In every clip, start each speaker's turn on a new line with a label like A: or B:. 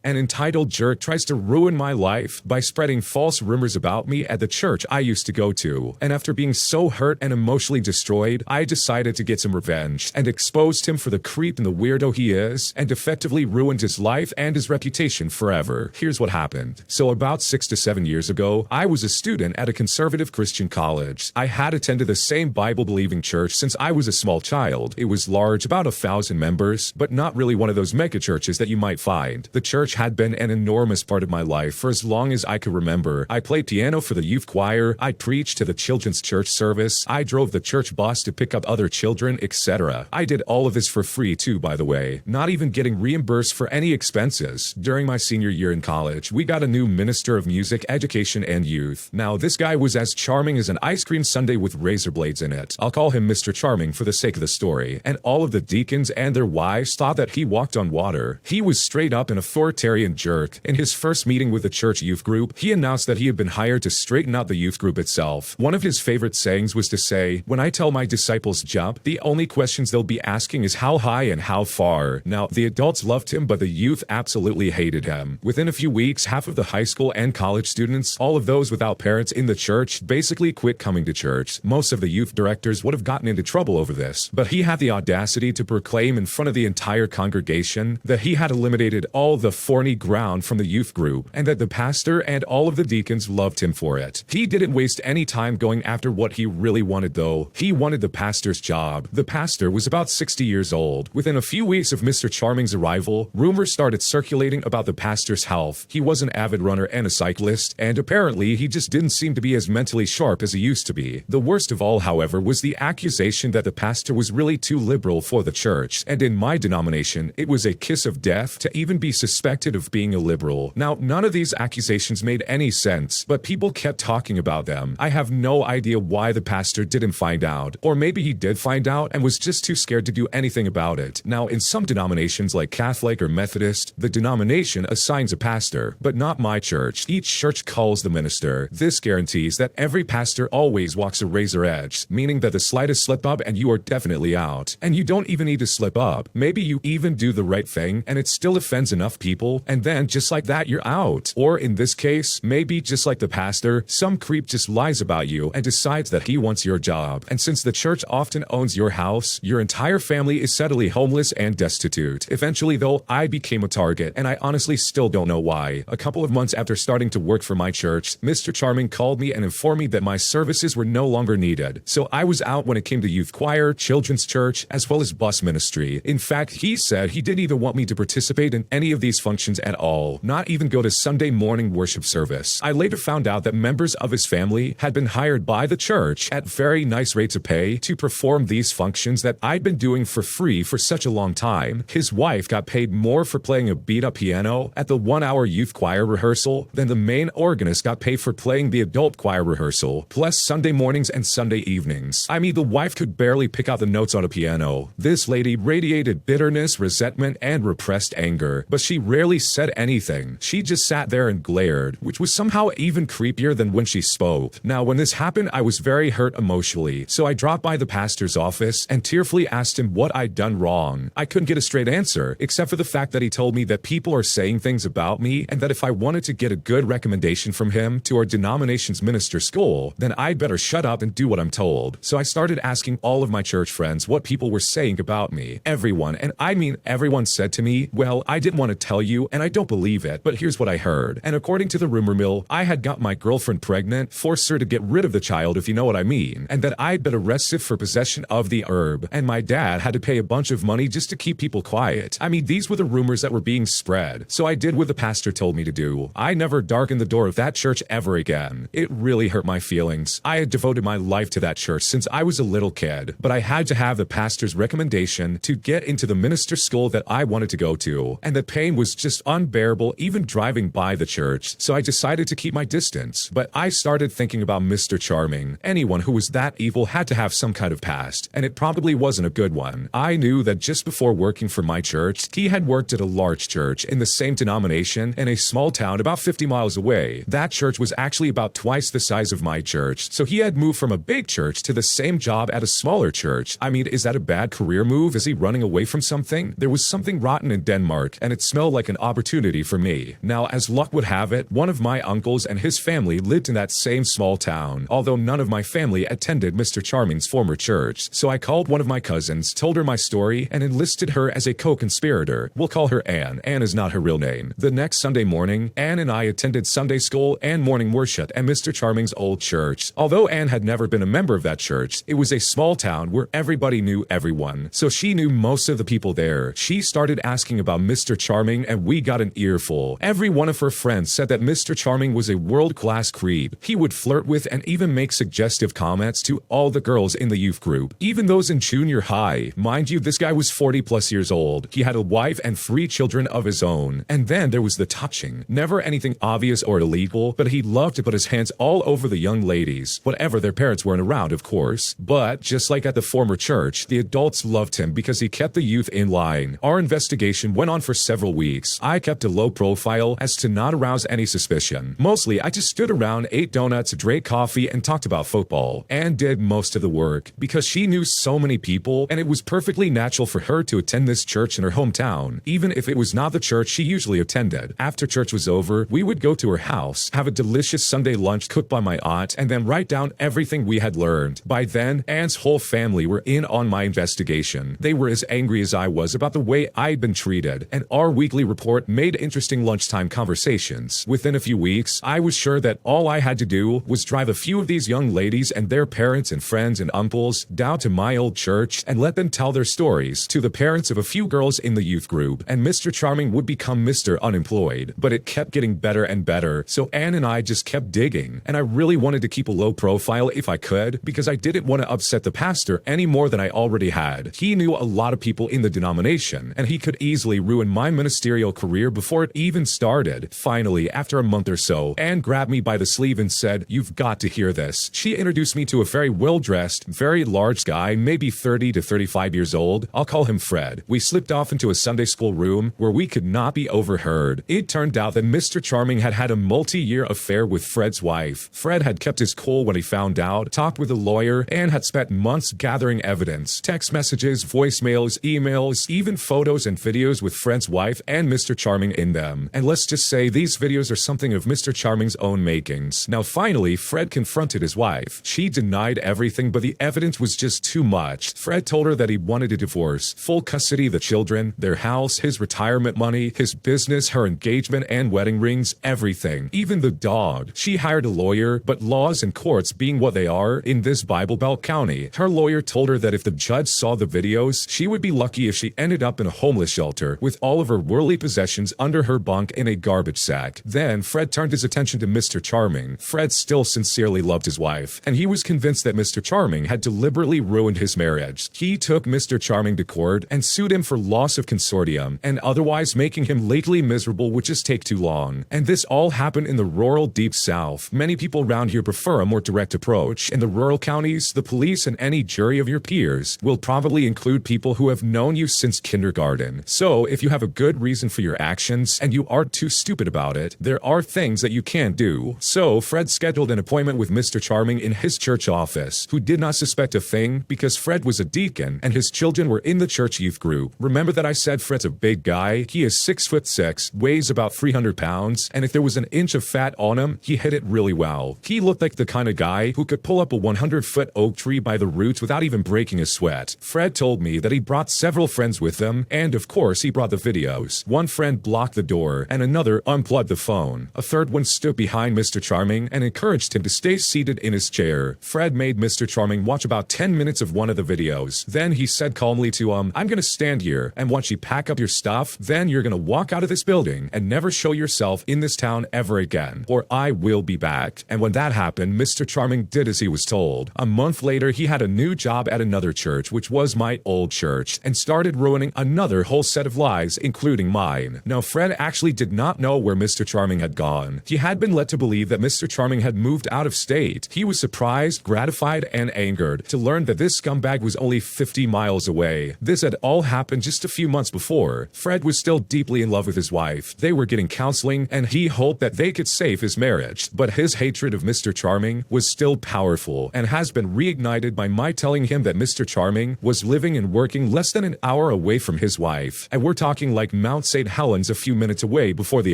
A: An entitled jerk tries to ruin my life by spreading false rumors about me at the church I used to go to, and after being so hurt and emotionally destroyed, I decided to get some revenge and exposed him for the creep and the weirdo he is, and effectively ruined his life and his reputation forever. Here's what happened. So about 6 to 7 years ago, I was a student at a conservative Christian college. I had attended the same Bible-believing church since I was a small child. It was large, about 1,000 members, but not really one of those mega churches that you might find. The church had been an enormous part of my life for as long as I could remember. I played piano for the youth choir, I preached to the children's church service, I drove the church bus to pick up other children, etc. I did all of this for free too, by the way, not even getting reimbursed for any expenses. During my senior year in college, we got a new minister of music, education, and youth. Now, this guy was as charming as an ice cream sundae with razor blades in it. I'll call him Mr. Charming for the sake of the story. And all of the deacons and their wives thought that he walked on water. He was straight up an authoritarian jerk. In his first meeting with the church youth group, he announced that he had been hired to straighten out the youth group itself. One of his favorite sayings was to say, "When I tell my disciples jump, the only questions they'll be asking is how high and how far." Now, the adults loved him, but the youth absolutely hated him. Within a few weeks, half of the high school and college students, all of those without parents in the church, basically quit coming to church. Most of the youth directors would have gotten into trouble over this, but he had the audacity to proclaim in front of the entire congregation that he had eliminated all the thorny ground from the youth group, and that the pastor and all of the deacons loved him for it. He didn't waste any time going after what he really wanted though. He wanted the pastor's job. The pastor was about 60 years old. Within a few weeks of Mr. Charming's arrival, rumors started circulating about the pastor's health. He was an avid runner and a cyclist, and apparently he just didn't seem to be as mentally sharp as he used to be. The worst of all, however, was the accusation that the pastor was really too liberal for the church, and in my denomination, it was a kiss of death to even be suspected of being a liberal. Now, none of these accusations made any sense, but people kept talking about them. I have no idea why the pastor didn't find out, or maybe he did find out and was just too scared to do anything about it. Now, in some denominations like Catholic or Methodist, the denomination assigns a pastor, but not my church. Each church calls the minister. This guarantees that every pastor always walks a razor edge, meaning that the slightest slip up and you are definitely out. And you don't even need to slip up. Maybe you even do the right thing and it still offends enough people, and then just like that, you're out. Or in this case, maybe just like the pastor, some creep just lies about you and decides that he wants your job. And since the church often owns your house, your entire family is suddenly homeless and destitute. Eventually though, I became a target, and I honestly still don't know why. A couple of months after starting to work for my church, Mr. Charming called me and informed me that my services were no longer needed. So I was out when it came to youth choir, children's church, as well as bus ministry. In fact, he said he didn't even want me to participate in any of these functions at all, not even go to Sunday morning worship service. I later found out that members of his family had been hired by the church at very nice rates of pay to perform these functions that I'd been doing for free for such a long time. His wife got paid more for playing a beat-up piano at the 1-hour youth choir rehearsal than the main organist got paid for playing the adult choir rehearsal, plus Sunday mornings and Sunday evenings. I mean, the wife could barely pick out the notes on a piano. This lady radiated bitterness, resentment, and repressed anger, but she rarely said anything. She just sat there and glared, which was somehow even creepier than when she spoke. Now, when this happened, I was very hurt emotionally, so I dropped by the pastor's office and tearfully asked him what I'd done wrong. I couldn't get a straight answer, except for the fact that he told me that people are saying things about me, and that if I wanted to get a good recommendation from him to our denomination's minister school, then I'd better shut up and do what I'm told. So I started asking all of my church friends what people were saying about me. Everyone, and I mean everyone, said to me, "Well, I didn't want to tell you, and I don't believe it, but here's what I heard." And according to the rumor mill, I had got my girlfriend pregnant, forced her to get rid of the child, if you know what I mean, and that I'd been arrested for possession of the herb, and my dad had to pay a bunch of money just to keep people quiet. I mean, these were the rumors that were being spread, so I did what the pastor told me to do. I never darkened the door of that church ever again. It really hurt my feelings. I had devoted my life to that church since I was a little kid, but I had to have the pastor's recommendation to get into the minister school that I wanted to go to, and the pain was just unbearable even driving by the church, so I decided to keep my distance. But I started thinking about Mr. Charming. Anyone who was that evil had to have some kind of past, and it probably wasn't a good one. I knew that just before working for my church, he had worked at a large church in the same denomination in a small town about 50 miles away. That church was actually about twice the size of my church, so he had moved from a big church to the same job at a smaller church. I mean, is that a bad career move? Is he running away from something? There was something rotten in Denmark, and it smelled like an an opportunity for me. Now, as luck would have it, one of my uncles and his family lived in that same small town, although none of my family attended Mr. Charming's former church. So I called one of my cousins, told her my story, and enlisted her as a co-conspirator. We'll call her Anne. Anne is not her real name. The next Sunday morning, Anne and I attended Sunday school and morning worship at Mr. Charming's old church. Although Anne had never been a member of that church, it was a small town where everybody knew everyone, so she knew most of the people there. She started asking about Mr. Charming, and we got an earful. Every one of her friends said that Mr. Charming was a world-class creep. He would flirt with and even make suggestive comments to all the girls in the youth group, even those in junior high. Mind you, this guy was 40+ years old. He had a wife and 3 children of his own. And then there was the touching. Never anything obvious or illegal, but he loved to put his hands all over the young ladies, whatever their parents weren't around, of course. But just like at the former church, the adults loved him because he kept the youth in line. Our investigation went on for several weeks. I kept a low profile as to not arouse any suspicion. Mostly, I just stood around, ate donuts, drank coffee, and talked about football. Anne did most of the work because she knew so many people, and it was perfectly natural for her to attend this church in her hometown, even if it was not the church she usually attended. After church was over, we would go to her house, have a delicious Sunday lunch cooked by my aunt, and then write down everything we had learned. By then, Anne's whole family were in on my investigation. They were as angry as I was about the way I'd been treated, and our weekly report made interesting lunchtime conversations. Within a few weeks, I was sure that all I had to do was drive a few of these young ladies and their parents and friends and uncles down to my old church and let them tell their stories to the parents of a few girls in the youth group, and Mr. Charming would become Mr. Unemployed. But it kept getting better and better, so Anne and I just kept digging, and I really wanted to keep a low profile if I could, because I didn't want to upset the pastor any more than I already had. He knew a lot of people in the denomination, and he could easily ruin my ministerial career before it even started. Finally, after a month or so, Anne grabbed me by the sleeve and said, "You've got to hear this." She introduced me to a very well-dressed, very large guy, maybe 30 to 35 years old. I'll call him Fred. We slipped off into a Sunday school room where we could not be overheard. It turned out that Mr. Charming had had a multi-year affair with Fred's wife. Fred had kept his cool when he found out, talked with a lawyer, and had spent months gathering evidence, text messages, voicemails, emails, even photos and videos with Fred's wife and Mr. Charming in them. And let's just say these videos are something of Mr. Charming's own makings. Now finally, Fred confronted his wife. She denied everything, but the evidence was just too much. Fred told her that he wanted a divorce, full custody of the children, their house, his retirement money, his business, her engagement and wedding rings, everything, even the dog. She hired a lawyer, but laws and courts being what they are in this Bible Belt county, her lawyer told her that if the judge saw the videos, she would be lucky if she ended up in a homeless shelter with all of her worldly possessions under her bunk in a garbage sack. Then Fred turned his attention to Mr. Charming. Fred still sincerely loved his wife, and he was convinced that Mr. Charming had deliberately ruined his marriage. He took Mr. Charming to court and sued him for loss of consortium and otherwise making him lately miserable would just take too long. And this all happened in the rural deep south. Many people around here prefer a more direct approach. In the rural counties, the police and any jury of your peers will probably include people who have known you since kindergarten. So if you have a good reason for your actions and you aren't too stupid about it, there are things that you can't do. So Fred scheduled an appointment with Mr. Charming in his church office, who did not suspect a thing because Fred was a deacon and his children were in the church youth group. Remember that I said Fred's a big guy? He is 6'6", weighs about 300 pounds, and if there was an inch of fat on him, he hit it really well. He looked like the kind of guy who could pull up a 100-foot oak tree by the roots without even breaking a sweat. Fred told me that he brought several friends with him, and of course he brought the videos. One friend blocked the door, and another unplugged the phone. A third one stood behind Mr. Charming and encouraged him to stay seated in his chair. Fred made Mr. Charming watch about 10 minutes of one of the videos. Then he said calmly to him, "I'm gonna stand here, and once you pack up your stuff, then you're gonna walk out of this building and never show yourself in this town ever again, or I will be back." And when that happened, Mr. Charming did as he was told. A month later, he had a new job at another church, which was my old church, and started ruining another whole set of lives, including mine. Now, Fred actually did not know where Mr. Charming had gone. He had been led to believe that Mr. Charming had moved out of state. He was surprised, gratified, and angered to learn that this scumbag was only 50 miles away. This had all happened just a few months before. Fred was still deeply in love with his wife. They were getting counseling, and he hoped that they could save his marriage. But his hatred of Mr. Charming was still powerful, and has been reignited by my telling him that Mr. Charming was living and working less than an hour away from his wife. And we're talking like Mount St. St. Helens a few minutes away before the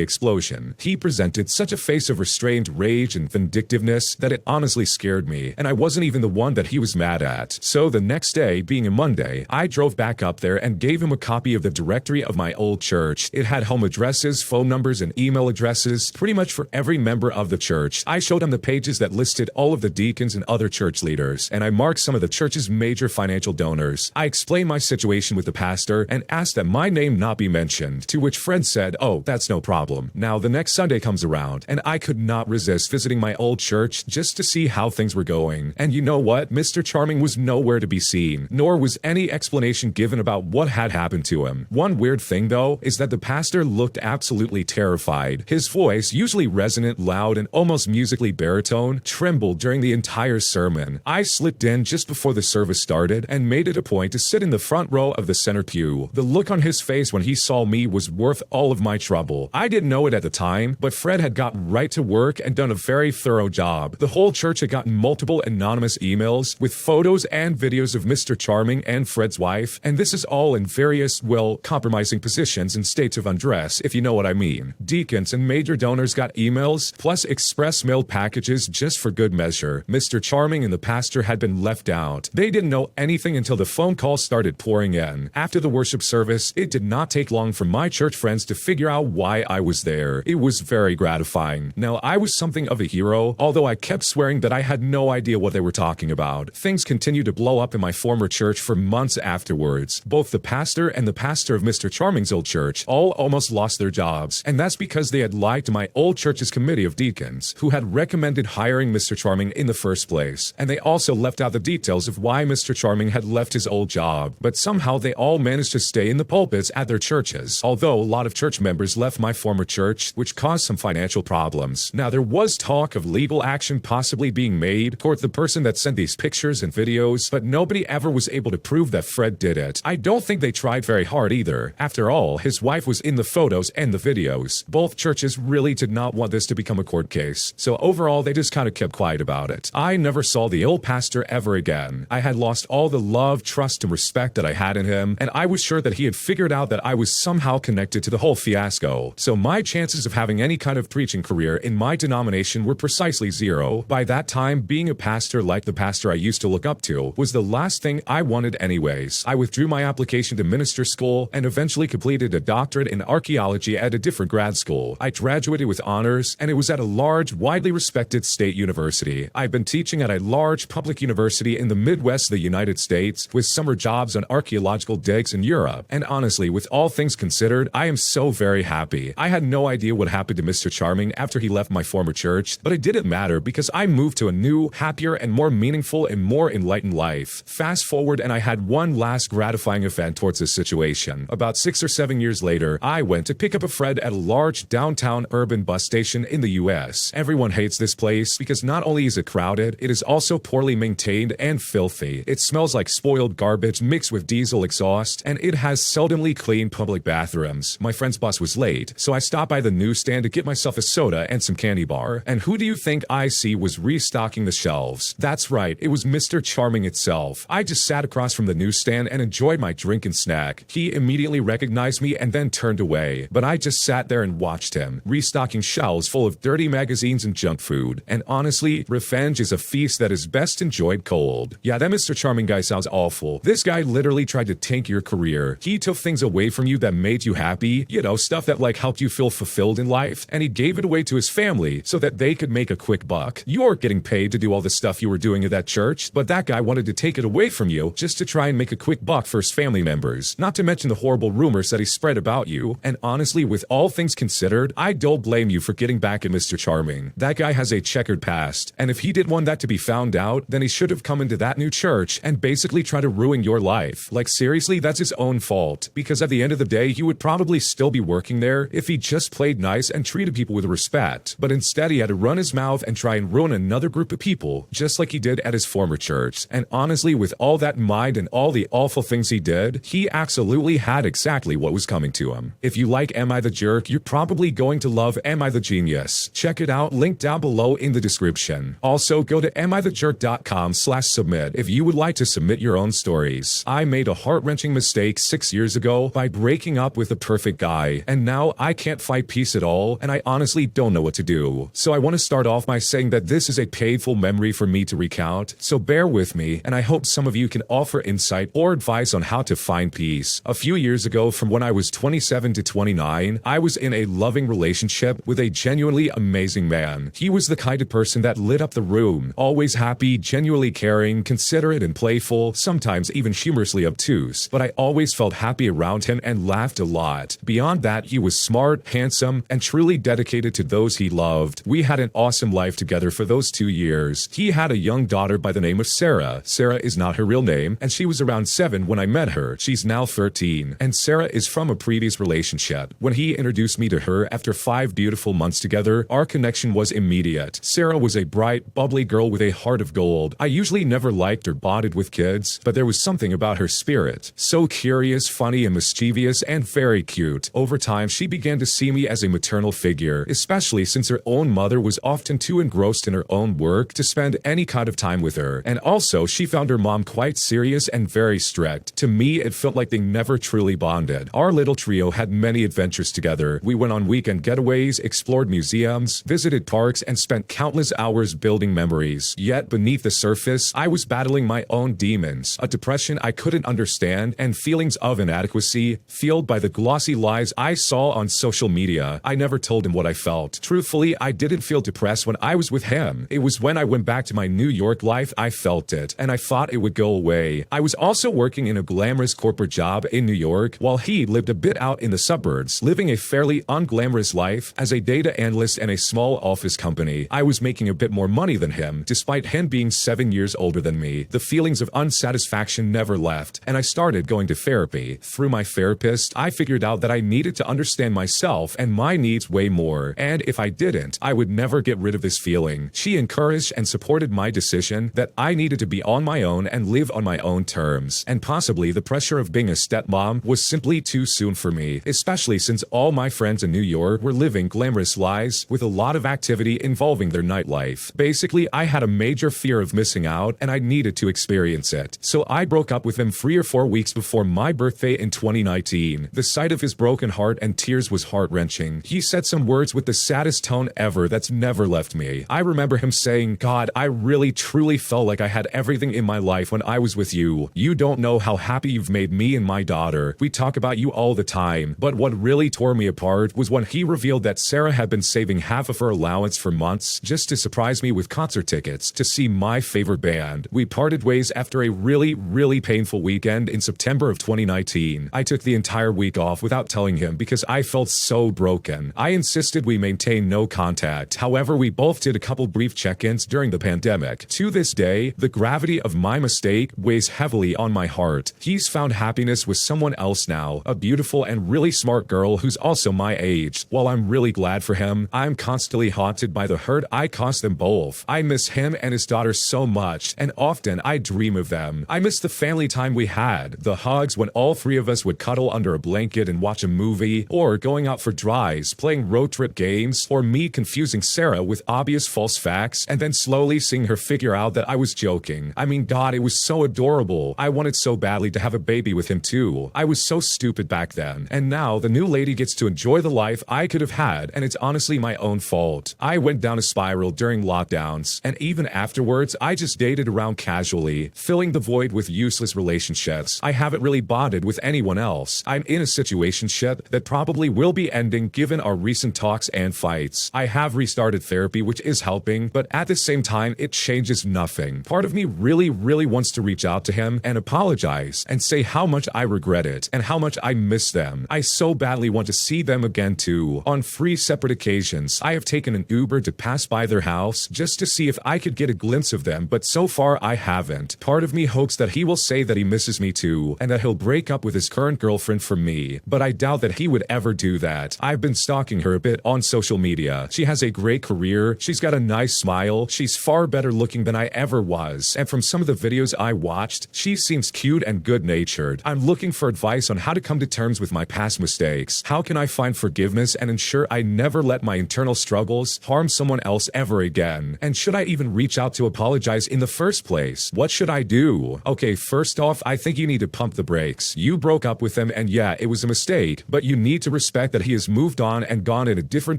A: explosion. He presented such a face of restrained rage and vindictiveness that it honestly scared me, and I wasn't even the one that he was mad at. So the next day, being a Monday, I drove back up there and gave him a copy of the directory of my old church. It had home addresses, phone numbers, and email addresses, pretty much for every member of the church. I showed him the pages that listed all of the deacons and other church leaders, and I marked some of the church's major financial donors. I explained my situation with the pastor and asked that my name not be mentioned, to which Fred said, "Oh, that's no problem." Now, the next Sunday comes around, and I could not resist visiting my old church just to see how things were going. And you know what? Mr. Charming was nowhere to be seen, nor was any explanation given about what had happened to him. One weird thing, though, is that the pastor looked absolutely terrified. His voice, usually resonant, loud, and almost musically baritone, trembled during the entire sermon. I slipped in just before the service started and made it a point to sit in the front row of the center pew. The look on his face when he saw me was worth all of my trouble. I didn't know it at the time, but Fred had gotten right to work and done a very thorough job. The whole church had gotten multiple anonymous emails with photos and videos of Mr. Charming and Fred's wife, and this is all in various, well, compromising positions and states of undress, if you know what I mean. Deacons and major donors got emails, plus express mail packages just for good measure. Mr. Charming and the pastor had been left out. They didn't know anything until the phone calls started pouring in. After the worship service, it did not take long for my church friends to figure out why I was there. It was very gratifying. Now, I was something of a hero, although I kept swearing that I had no idea what they were talking about. Things continued to blow up in my former church for months afterwards. Both the pastor and the pastor of Mr. Charming's old church all almost lost their jobs, and that's because they had lied to my old church's committee of deacons, who had recommended hiring Mr. Charming in the first place. And they also left out the details of why Mr. Charming had left his old job. But somehow they all managed to stay in the pulpits at their churches, although a lot of church members left my former church, which caused some financial problems. Now, there was talk of legal action possibly being made toward the person that sent these pictures and videos, but nobody ever was able to prove that Fred did it. I don't think they tried very hard either. After all, his wife was in the photos and the videos. Both churches really did not want this to become a court case, so overall they just kind of kept quiet about it. I never saw the old pastor ever again. I had lost all the love, trust, and respect that I had in him, and I was sure that he had figured out that I was somehow connected to the whole fiasco. So my chances of having any kind of preaching career in my denomination were precisely zero. By that time, being a pastor like the pastor I used to look up to was the last thing I wanted anyways. I withdrew my application to minister school and eventually completed a doctorate in archaeology at a different grad school. I graduated with honors, and it was at a large, widely respected state university. I've been teaching at a large public university in the Midwest of the United States with summer jobs on archaeological digs in Europe. And honestly, with all things considered, I am so very happy. I had no idea what happened to Mr. Charming after he left my former church, but it didn't matter because I moved to a new, happier, and more meaningful and more enlightened life. Fast forward, and I had one last gratifying event towards this situation. About 6 or 7 years later, I went to pick up a friend at a large downtown urban bus station in the US. Everyone hates this place because not only is it crowded, it is also poorly maintained and filthy. It smells like spoiled garbage mixed with diesel exhaust, and it has seldomly clean public bathrooms. My friend's bus was late, so I stopped by the newsstand to get myself a soda and some candy bar. And who do you think I see was restocking the shelves? That's right, it was Mr. Charming itself. I just sat across from the newsstand and enjoyed my drink and snack. He immediately recognized me and then turned away, but I just sat there and watched him, restocking shelves full of dirty magazines and junk food. And honestly, revenge is a feast that is best enjoyed cold. Yeah, that Mr. Charming guy sounds awful. This guy literally tried to tank your career. He took things away from you that made you happy, you know, stuff that like helped you feel fulfilled in life, and he gave it away to his family so that they could make a quick buck. You're getting paid to do all the stuff you were doing at that church, but that guy wanted to take it away from you just to try and make a quick buck for his family members, not to mention the horrible rumors that he spread about you. And honestly, with all things considered, I don't blame you for getting back at Mr. Charming. That guy has a checkered past, and if he didn't want that to be found out, then he should have come into that new church and basically try to ruin your life. Like seriously, that's his own fault, because at the end of the day, he would probably still be working there if he just played nice and treated people with respect. But instead, he had to run his mouth and try and ruin another group of people, just like he did at his former church. And honestly, with all that in mind and all the awful things he did, he absolutely had exactly what was coming to him. If you like Am I the Jerk, you're probably going to love Am I the Genius. Check it out, link down below in the description. Also, go to amithejerk.com/submit if you would like to submit your own stories. I made a heart-wrenching mistake 6 years ago by breaking up with the perfect guy, and now I can't find peace at all, and I honestly don't know what to do. So I want to start off by saying that this is a painful memory for me to recount, so bear with me, and I hope some of you can offer insight or advice on how to find peace. A few years ago, from when I was 27 to 29, I was in a loving relationship with a genuinely amazing man. He was the kind of person that lit up the room, always happy, genuinely caring, considerate and playful, sometimes even humorously obtuse, but I always felt happy around him and laughed a lot. Beyond that, he was smart, handsome, and truly dedicated to those he loved. We had an awesome life together for those 2 years. He had a young daughter by the name of Sarah. Sarah is not her real name, and she was around 7 when I met her. She's now 13, and Sarah is from a previous relationship. When he introduced me to her after 5 beautiful months together, our connection was immediate. Sarah was a bright, bubbly girl with a heart of gold. I usually never liked or bonded with kids, but there was something about her spirit. So curious, funny, and mischievous, and very cute. Over time, she began to see me as a maternal figure, especially since her own mother was often too engrossed in her own work to spend any kind of time with her. And also, she found her mom quite serious and very strict. To me, it felt like they never truly bonded. Our little trio had many adventures together. We went on weekend getaways, explored museums, visited parks, and spent countless hours building memories. Yet, beneath the surface, I was battling my own demons, a depression I couldn't understand, and feelings of inadequacy, fueled by the glossy lies I saw on social media. I never told him what I felt. Truthfully, I didn't feel depressed when I was with him. It was when I went back to my New York life I felt it, and I thought it would go away. I was also working in a glamorous corporate job in New York, while he lived a bit out in the suburbs, living a fairly unglamorous life as a data analyst in a small office company. I was making a bit more money than him, despite him being 7 years older than me. The feelings of unsatisfaction never left, and I started going to therapy. Through my therapist, I figured out that I needed to understand myself and my needs way more, and if I didn't, I would never get rid of this feeling. She encouraged and supported my decision that I needed to be on my own and live on my own terms, and possibly the pressure of being a stepmom was simply too soon for me, especially since all my friends in New York were living glamorous lives with a lot of activity involving their nightlife. Basically, I had a major fear of missing out, and I needed to experience it. So I broke up with him 3 or 4 weeks before my birthday in 2019. The sight of his broken heart and tears was heart-wrenching. He said some words with the saddest tone ever that's never left me. I remember him saying, "God, I really truly felt like I had everything in my life when I was with you. You don't know how happy you've made me and my daughter. We talk about you all the time." But what really tore me apart was when he revealed that Sarah had been saving half of her allowance for months just to surprise me with concert tickets to see my favorite band. We parted ways after a really painful weekend in September of 2019. I took the entire week off without telling him because I felt so broken. I insisted we maintain no contact. However, we both did a couple brief check-ins during the pandemic. To this day, the gravity of my mistake weighs heavily on my heart. He's found happiness with someone else now, a beautiful and really smart girl who's also my age. While I'm really glad for him, I'm constantly haunted by the hurt I caused them both. I miss him and his daughter so much, and often I dream of them. I miss the family time we had, the hugs when all 3 of us would cuddle under a blanket and watch a movie, or going out for drives, playing road trip games, or me confusing Sarah with obvious false facts and then slowly seeing her figure out that I was joking. I mean, God, it was so adorable. I wanted so badly to have a baby with him too. I was so stupid back then. And now the new lady gets to enjoy the life I could have had, and it's honestly my own fault. I went down a spiral during lockdowns, and even afterwards, I just dated around casually, filling the void with useless relationships. I haven't really bonded with anyone else. I'm in a situationship that probably will be ending given our recent talks and fights. I have restarted therapy, which is helping, but at the same time, it changes nothing. Part of me really wants to reach out to him and apologize and say how much I regret it and how much I miss them. I so badly want to see them again too. On 3 separate occasions, I have taken an Uber to pass by their house just to see if I could get a glimpse of them, but so far I haven't. Part of me hopes that he will say that he misses me too, and that he'll break up with his current girlfriend for me, but I doubt that he would ever do that. I've been stalking her a bit on social media. She has a great career, she's got a nice smile, she's far better looking than I ever was, and from some of the videos I watched, she seems cute and good-natured. I'm looking for advice on how to come to terms with my past mistakes. How can I find forgiveness and ensure I never let my internal struggles harm someone else ever again? And should I even reach out to apologize in the first place? What should I do? Okay, first off, I think you need to pump the brakes. You broke up with him, and yeah, it was was a mistake, but you need to respect that he has moved on and gone in a different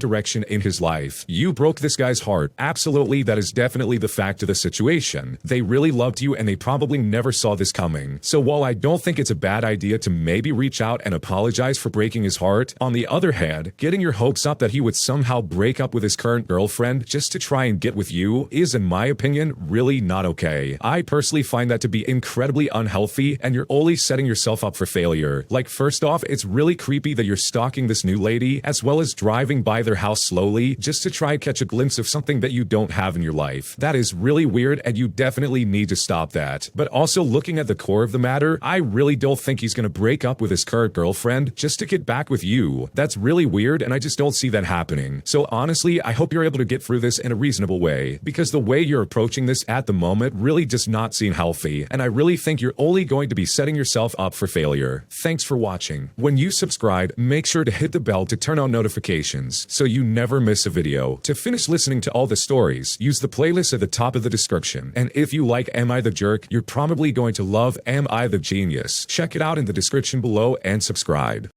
A: direction in his life. You broke this guy's heart. Absolutely, that is definitely the fact of the situation. They really loved you and they probably never saw this coming. So while I don't think it's a bad idea to maybe reach out and apologize for breaking his heart, on the other hand, getting your hopes up that he would somehow break up with his current girlfriend just to try and get with you is, in my opinion, really not okay. I personally find that to be incredibly unhealthy, and you're only setting yourself up for failure. Like, first off, it's really creepy that you're stalking this new lady, as well as driving by their house slowly just to try and catch a glimpse of something that you don't have in your life. That is really weird, and you definitely need to stop that. But also, looking at the core of the matter, I really don't think he's gonna break up with his current girlfriend just to get back with you. That's really weird, and I just don't see that happening. So honestly, I hope you're able to get through this in a reasonable way, because the way you're approaching this at the moment really does not seem healthy, and I really think you're only going to be setting yourself up for failure. Thanks for watching. When you subscribe, make sure to hit the bell to turn on notifications so you never miss a video. To finish listening to all the stories, use the playlist at the top of the description. And if you like Am I the Jerk, you're probably going to love Am I the Genius. Check it out in the description below and subscribe.